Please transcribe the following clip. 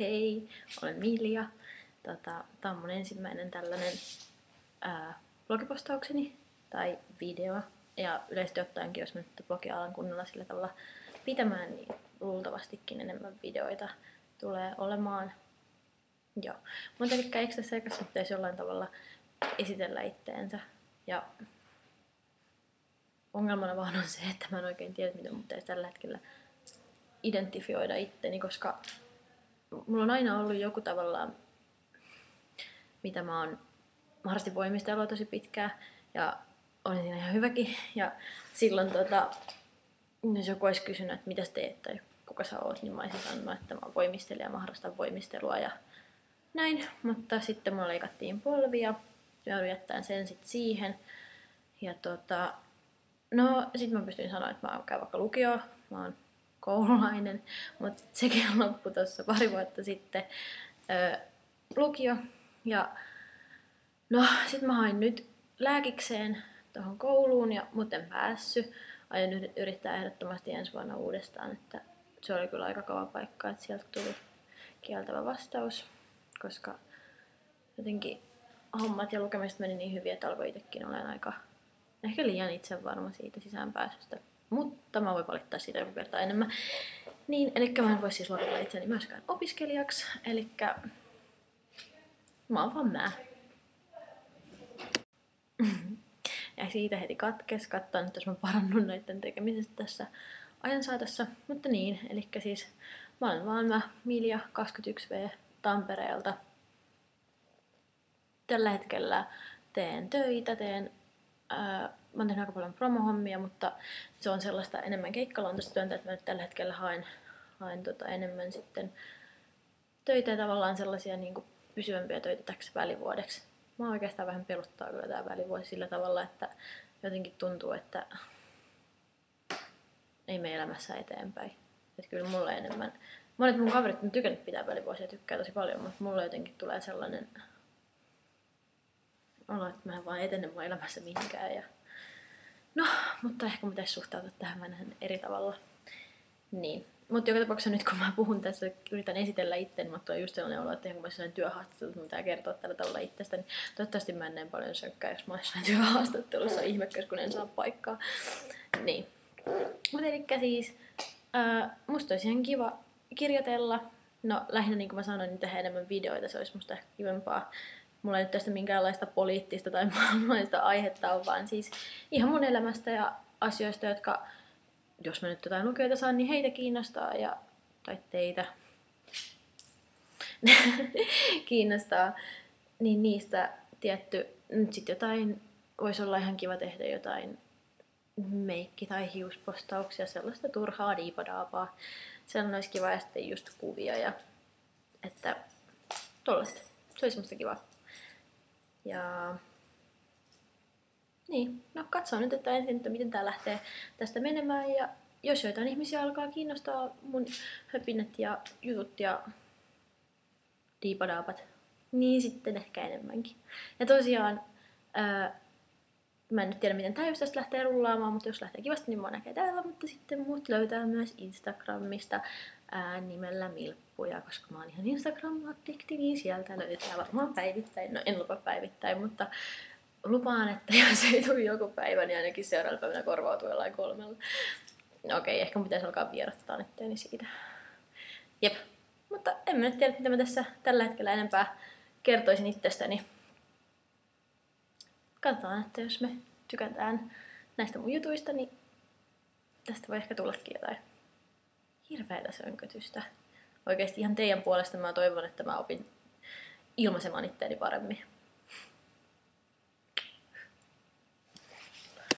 Hei, olen Milja. Tää on mun ensimmäinen tällainen blogipostaukseni tai video. Ja yleisesti ottaenkin, jos mä nyt blogia alan kunnolla sillä tavalla pitämään, niin luultavastikin enemmän videoita tulee olemaan. Joo. Mutta elikkä eikö tässä ekassa pitäisi jollain tavalla esitellä itteensä? Ja ongelmana vaan on se, että mä en oikein tiedä, miten mun pitäisi tällä hetkellä identifioida itteni, koska mulla on aina ollut joku tavallaan, mitä mä harrastin voimistelua tosi pitkään ja olin siinä ihan hyväkin. Ja silloin jos joku olisi kysynyt, että mitä sä teet tai kuka sä oot, niin mä olisin sanonut, että mä oon voimistelija, mä harrastan voimistelua ja näin. Mutta sitten mulla leikattiin polvia, joudun jättämään sen sitten siihen. Ja no sit mä pystyin sanoa, että mä käyn vaikka lukioon, mä oon koululainen, mutta sekin loppui tuossa pari vuotta sitten lukio. Ja no sit mä hain nyt lääkikseen tuohon kouluun, mutta en päässyt. Aion yrittää ehdottomasti ensi vuonna uudestaan, että se oli kyllä aika kova paikka, että sieltä tuli kieltävä vastaus, koska jotenkin hommat ja lukemiset meni niin hyvin, että alkoi itsekin olen aika ehkä liian itsevarma siitä sisäänpääsystä. Mutta mä voin valittaa siitä joku kertaa enemmän. Niin, elikkä mä en voi siis luokitella itseäni myöskään opiskelijaksi. Elikkä mä oon vaan mä. Ja siitä heti katkes. Katsotaan nyt, jos mä parannun näiden tekemisestä tässä ajan saatossa. Mutta niin, elikkä siis mä olen vaan mä, Milja 21V Tampereelta. Tällä hetkellä teen töitä, mä oon tehnyt aika paljon promohommia, mutta se on sellaista enemmän keikkaluontoista työntä, että mä nyt tällä hetkellä haen enemmän sitten töitä ja tavallaan sellaisia niin kuin pysyvämpiä töitä täksi välivuodeksi. Mä oikeastaan vähän pelottaa kyllä tää välivuosi sillä tavalla, että jotenkin tuntuu, että ei mene elämässä eteenpäin. Että kyllä mulle enemmän. Monet mun kaverit on tykännyt pitää välivuosia ja tykkää tosi paljon, mutta mulle jotenkin tulee sellainen olo, että mä en vaan etene mun elämässä mihinkään. Ja no, mutta ehkä mun pitäisi suhtautua tähän vähän eri tavalla. Niin. Mutta joka tapauksessa nyt kun mä puhun tässä, yritän esitellä itteni, mutta tulee just sellainen olo, että kun mä olisin sellainen työhaastattelu, että pitää kertoa tällä tavalla itsestä, niin toivottavasti mä en näin paljon sökkää, jos mä olisin työhaastattelussa ihmekäs, kun en saa paikkaa. Niin. Mutta elikkä siis, musta olisi ihan kiva kirjoitella. No lähinnä niin kuin mä sanoin, niin tehdä enemmän videoita, se olisi musta ehkä kivempaa. Mulla ei nyt tästä minkäänlaista poliittista tai maailmanlaista aihetta ole, vaan siis ihan mun elämästä ja asioista, jotka, jos mä nyt jotain lukijoita saan, niin heitä kiinnostaa tai teitä kiinnostaa, niin niistä tietty, nyt sit jotain, voisi olla ihan kiva tehdä jotain meikki- tai hiuspostauksia, sellaista turhaa diipadaapaa. Sellainen olisi kiva ja sitten just kuvia ja että tollaista. Se olisi musta kiva. Ja niin, no katsoo nyt, että ensin, että miten tää lähtee tästä menemään ja jos joitain ihmisiä alkaa kiinnostaa mun höpinet ja jutut ja diipadaapat, niin sitten ehkä enemmänkin. Ja tosiaan, mä en nyt tiedä miten tää just tästä lähtee rullaamaan, mutta jos lähtee kivasti, niin mua näkee täällä, mutta sitten mut löytää myös Instagramista nimellä Milppuja, koska mä oon ihan Instagram-addikti, niin sieltä löytää varmaan päivittäin. No en lupa päivittäin, mutta lupaan, että jos ei tule joku päivä, niin ainakin seuraavana päivänä korvautuu jollain 3. No okei, ehkä mun pitäisi alkaa vierottaa itseäni siitä. Jep. Mutta en mä nyt tiedä, mitä mä tässä tällä hetkellä enempää kertoisin itsestäni. Katsotaan, että jos me tykätään näistä mun jutuista, niin tästä voi ehkä tullakin jotain hirveätä sönkötystä. Oikeesti ihan teidän puolesta mä toivon, että mä opin ilmaisemaan itseäni paremmin.